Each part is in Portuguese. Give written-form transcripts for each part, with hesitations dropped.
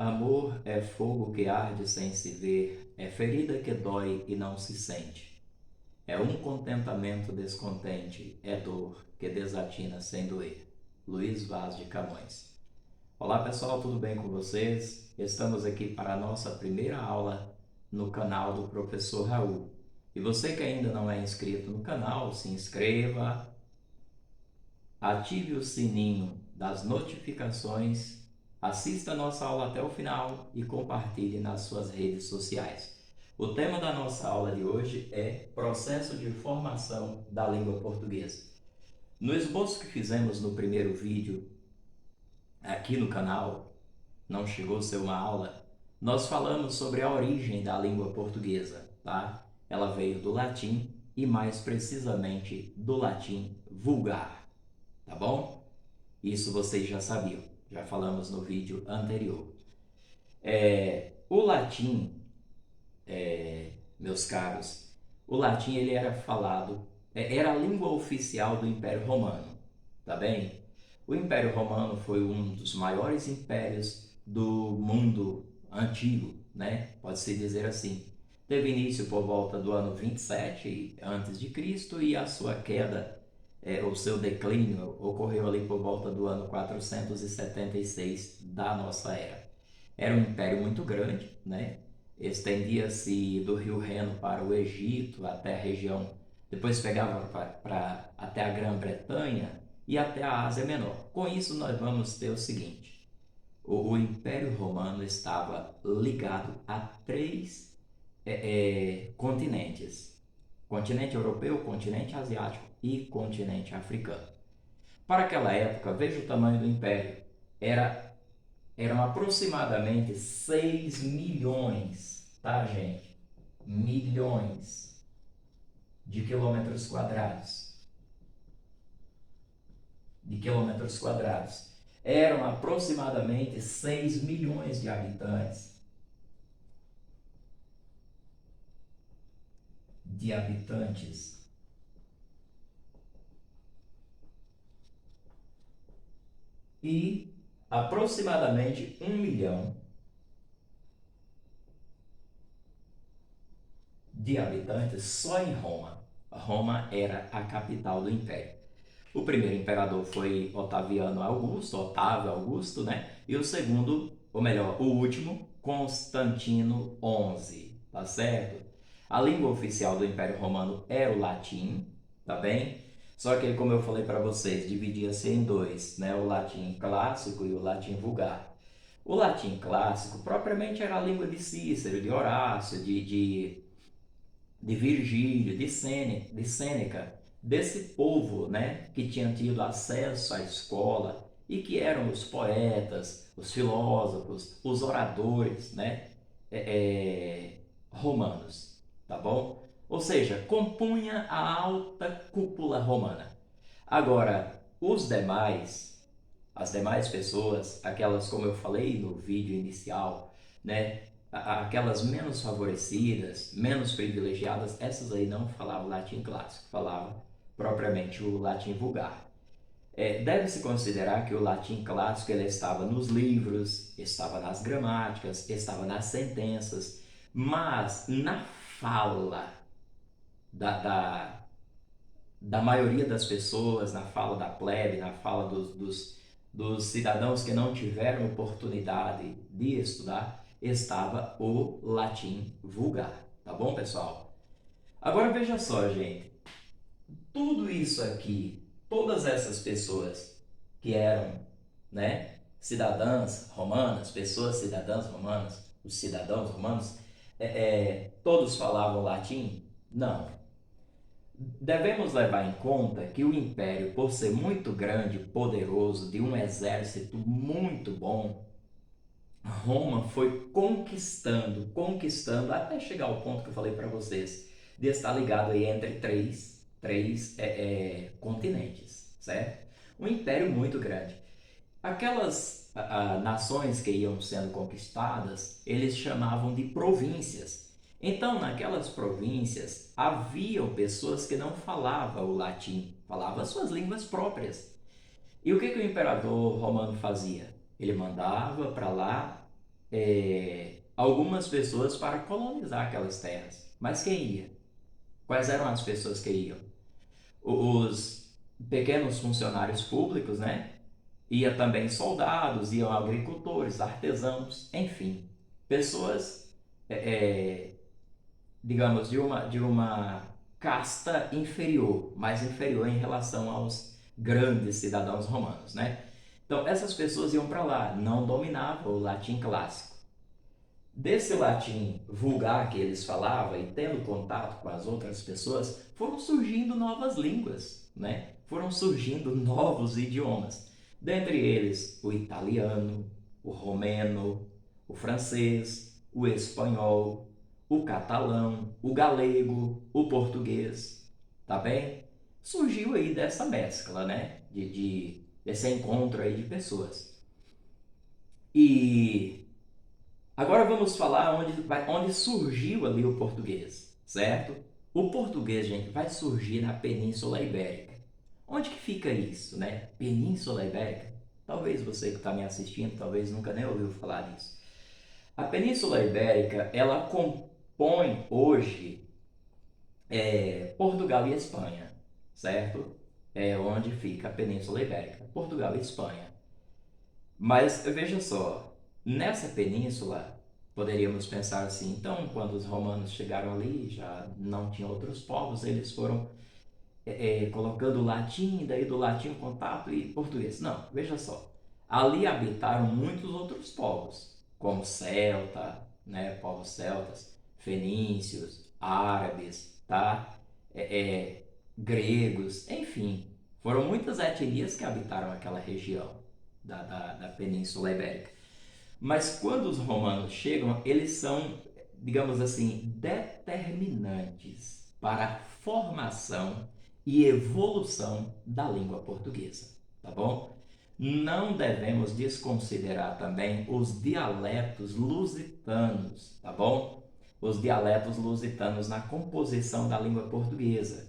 Amor é fogo que arde sem se ver, é ferida que dói e não se sente. É um contentamento descontente, é dor que desatina sem doer. Luiz Vaz de Camões. Olá pessoal, tudo bem com vocês? Estamos aqui para a nossa primeira aula no canal do Professor Raul. E você que ainda não é inscrito no canal, se inscreva, ative o sininho das notificações, assista a nossa aula até o final e compartilhe nas suas redes sociais. O tema da nossa aula de hoje é processo de formação da língua portuguesa. No esboço que fizemos no primeiro vídeo aqui no canal, não chegou a ser uma aula, nós falamos sobre a origem da língua portuguesa, tá? Ela veio do latim e mais precisamente do latim vulgar, tá bom? Isso vocês já sabiam, já falamos no vídeo anterior. O latim, meus caros, o latim ele era falado, era a língua oficial do Império Romano, tá bem? O Império Romano foi um dos maiores impérios do mundo antigo, né? Pode-se dizer assim. Teve início por volta do ano 27 a.C. e a sua queda, o seu declínio, ocorreu ali por volta do ano 476 da nossa era. Era um império muito grande, né? Estendia-se do rio Reno para o Egito, até a região, depois pegava até a Grã-Bretanha e até a Ásia Menor. Com isso, nós vamos ter o seguinte: o Império Romano estava ligado a três continentes: continente europeu, continente asiático e continente africano. Para aquela época, veja o tamanho do império: era, eram aproximadamente 6 milhões, tá, gente? Milhões de quilômetros quadrados. Eram aproximadamente 6 milhões de habitantes. E aproximadamente 1 milhão de habitantes só em Roma. Roma era a capital do império. O primeiro imperador foi Otávio Augusto, né? E o segundo, ou melhor, o último, Constantino XI, tá certo? A língua oficial do Império Romano era o latim, tá bem? Só que, como eu falei para vocês, dividia-se em dois, né? O latim clássico e o latim vulgar. O latim clássico, propriamente, era a língua de Cícero, de Horácio, de Virgílio, de Sêneca, desse povo, né, que tinha tido acesso à escola e que eram os poetas, os filósofos, os oradores, né, romanos, tá bom? Ou seja, compunha a alta cúpula romana. Agora, as demais pessoas, aquelas como eu falei no vídeo inicial, né, aquelas menos favorecidas, menos privilegiadas, essas aí não falavam latim clássico, falavam propriamente o latim vulgar. Deve-se considerar que o latim clássico ele estava nos livros, estava nas gramáticas, estava nas sentenças, mas na fala da, da, da maioria das pessoas, na fala da plebe, na fala dos cidadãos que não tiveram oportunidade de estudar, estava o latim vulgar. Tá bom, pessoal? Agora veja só, gente. Tudo isso aqui, todas essas pessoas que eram, né, cidadãs romanas, pessoas cidadãs romanas, os cidadãos romanos, todos falavam latim? Não. Devemos levar em conta que o império, por ser muito grande, poderoso, de um exército muito bom, Roma foi conquistando, até chegar ao ponto que eu falei para vocês, de estar ligado aí entre três continentes, certo? Um império muito grande. Aquelas nações que iam sendo conquistadas, eles chamavam de províncias. Então, naquelas províncias, haviam pessoas que não falavam o latim, falavam as suas línguas próprias. E o que o imperador romano fazia? Ele mandava para lá algumas pessoas para colonizar aquelas terras. Mas quem ia? Quais eram as pessoas que iam? Os pequenos funcionários públicos, né? Ia também soldados, iam agricultores, artesãos, enfim, pessoas, é, é, digamos, de uma casta inferior, mais inferior em relação aos grandes cidadãos romanos, né? Então, essas pessoas iam para lá, não dominavam o latim clássico. Desse latim vulgar que eles falavam e tendo contato com as outras pessoas, foram surgindo novas línguas, né? Foram surgindo novos idiomas. Dentre eles, o italiano, o romeno, o francês, o espanhol, o catalão, o galego, o português, tá bem? Surgiu aí dessa mescla, né? Desse encontro aí de pessoas. E agora vamos falar onde surgiu ali o português, certo? O português, gente, vai surgir na Península Ibérica. Onde que fica isso, né? Península Ibérica? Talvez você que está me assistindo, talvez nunca nem ouviu falar disso. A Península Ibérica, ela compõe hoje Portugal e Espanha, certo? É onde fica a Península Ibérica, Portugal e Espanha. Mas veja só, nessa península, poderíamos pensar assim, então, quando os romanos chegaram ali, já não tinha outros povos, eles foram colocando latim, daí do latim contato e português. Não, veja só, ali habitaram muitos outros povos, como celta, né, povos celtas, fenícios, árabes, tá? É, é, gregos, enfim, foram muitas etnias que habitaram aquela região da Península Ibérica. Mas quando os romanos chegam, eles são, digamos assim, determinantes para a formação e evolução da língua portuguesa, tá bom? Não devemos desconsiderar também os dialetos lusitanos, tá bom? Os dialetos lusitanos na composição da língua portuguesa.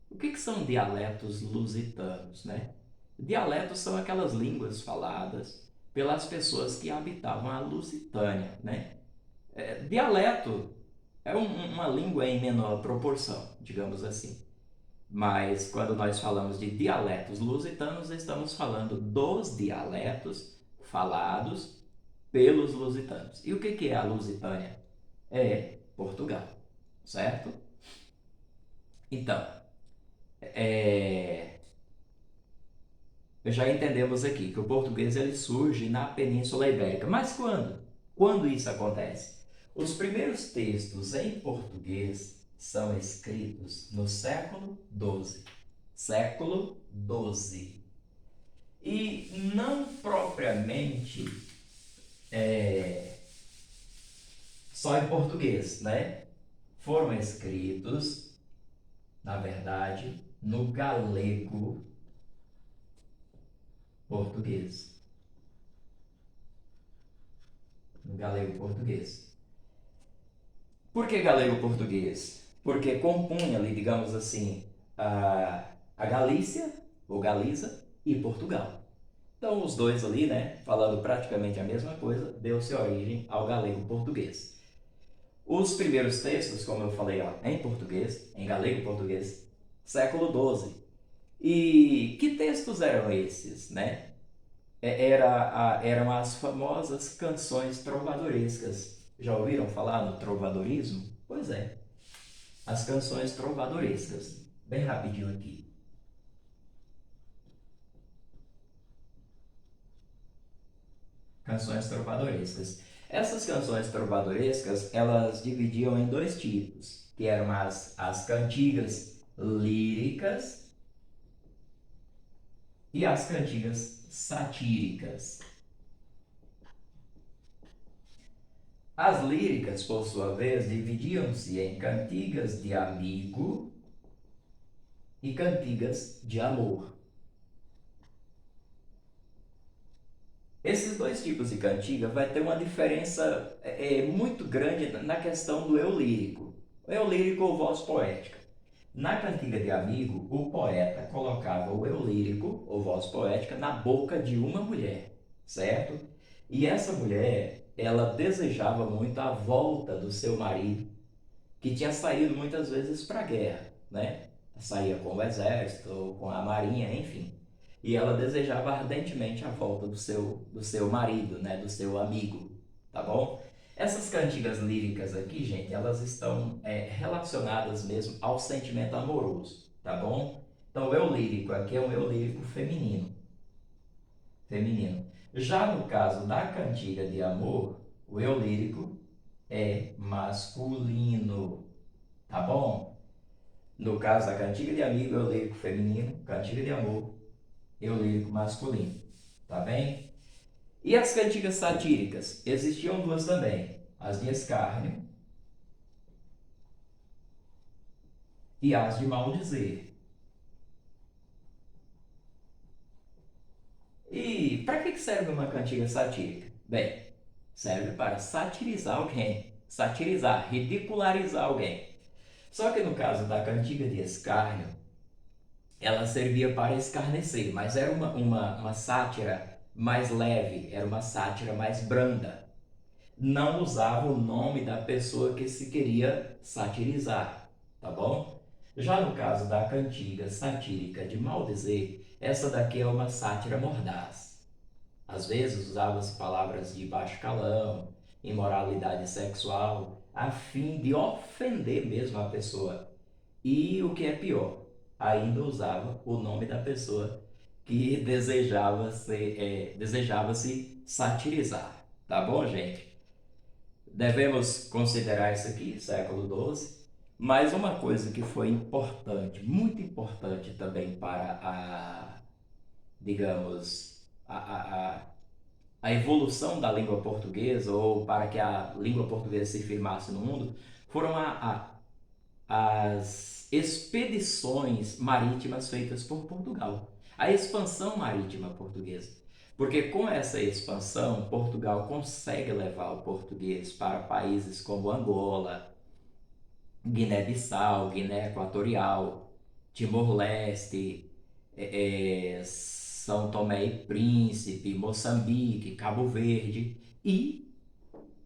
O que são dialetos lusitanos, né? Dialetos são aquelas línguas faladas pelas pessoas que habitavam a Lusitânia, né? Dialeto é uma língua em menor proporção, digamos assim. Mas quando nós falamos de dialetos lusitanos, estamos falando dos dialetos falados pelos lusitanos. E o que é a Lusitânia? É Portugal, certo? Então, é, já entendemos aqui que o português ele surge na Península Ibérica. Mas quando? Quando isso acontece? Os primeiros textos em português são escritos no século XII. Século XII. E não propriamente só em português, né? Foram escritos, na verdade, no galego português. No galego português. Por que galego-português? Porque compunha ali, digamos assim, a Galícia, ou Galiza, e Portugal. Então, os dois ali, né, falando praticamente a mesma coisa, deu-se origem ao galego-português. Os primeiros textos, como eu falei, ó, em português, em galego-português, século XII. E que textos eram esses, né? Eram as famosas canções trovadorescas. Já ouviram falar no trovadorismo? Pois é, as canções trovadorescas. Bem rapidinho aqui. Canções trovadorescas. Essas canções trovadorescas, elas dividiam em dois tipos, que eram as cantigas líricas e as cantigas satíricas. As líricas, por sua vez, dividiam-se em cantigas de amigo e cantigas de amor. Esses dois tipos de cantiga vai ter uma diferença muito grande na questão do eu lírico. O eu lírico ou voz poética. Na cantiga de amigo, o poeta colocava o eu lírico ou voz poética na boca de uma mulher, certo? E essa mulher, ela desejava muito a volta do seu marido, que tinha saído muitas vezes para a guerra, né? Saía com o exército, ou com a marinha, enfim. E ela desejava ardentemente a volta do seu marido, né? Do seu amigo, tá bom? Essas cantigas líricas aqui, gente, elas estão relacionadas mesmo ao sentimento amoroso, tá bom? Então, o eu lírico aqui é um eu lírico feminino. Já no caso da cantiga de amor, o eu lírico é masculino, tá bom? No caso da cantiga de amigo, eu lírico feminino, cantiga de amor, eu lírico masculino, tá bem? E as cantigas satíricas? Existiam duas também, as de escárnio e as de maldizer. E para que serve uma cantiga satírica? Bem, serve para satirizar alguém, satirizar, ridicularizar alguém. Só que no caso da cantiga de escárnio, ela servia para escarnecer, mas era uma sátira mais leve, era uma sátira mais branda. Não usava o nome da pessoa que se queria satirizar, tá bom? Já no caso da cantiga satírica de maldizer, essa daqui é uma sátira mordaz. Às vezes usavam-se palavras de baixo calão, imoralidade sexual, a fim de ofender mesmo a pessoa. E o que é pior, ainda usava o nome da pessoa que desejava se satirizar. Tá bom, gente? Devemos considerar isso aqui, século XII. Mas uma coisa que foi importante, muito importante também para digamos, a evolução da língua portuguesa, ou para que a língua portuguesa se firmasse no mundo, foram as expedições marítimas feitas por Portugal, a expansão marítima portuguesa. Porque com essa expansão, Portugal consegue levar o português para países como Angola, Guiné-Bissau, Guiné Equatorial, Timor-Leste, São Tomé e Príncipe, Moçambique, Cabo Verde e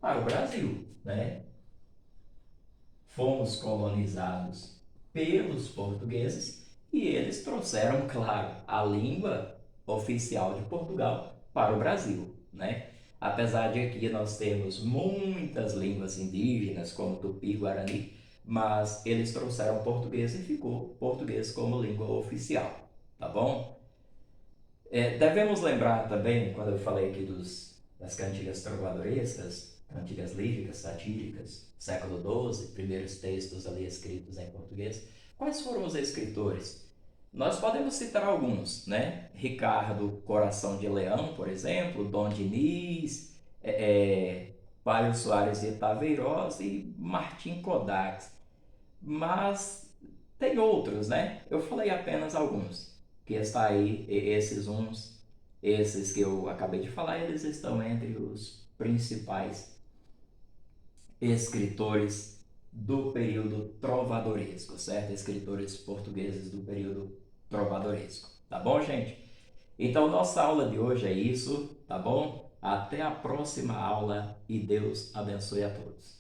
para o Brasil, né? Fomos colonizados pelos portugueses e eles trouxeram, claro, a língua oficial de Portugal para o Brasil, né? Apesar de aqui nós temos muitas línguas indígenas, como Tupi, Guarani, mas eles trouxeram português e ficou português como língua oficial, tá bom? Devemos lembrar também, quando eu falei aqui das cantigas trovadorescas, cantigas líricas, satíricas, século XII, primeiros textos ali escritos em português, quais foram os escritores? Nós podemos citar alguns, né? Ricardo Coração de Leão, por exemplo, Dom Diniz, Paio Soares de Taveiroz e Martim Kodak. Mas tem outros, né? Eu falei apenas alguns, que está aí, esses que eu acabei de falar, eles estão entre os principais escritores do período trovadoresco, certo? Escritores portugueses do período trovadoresco. Tá bom, gente? Então, nossa aula de hoje é isso, tá bom? Até a próxima aula e Deus abençoe a todos.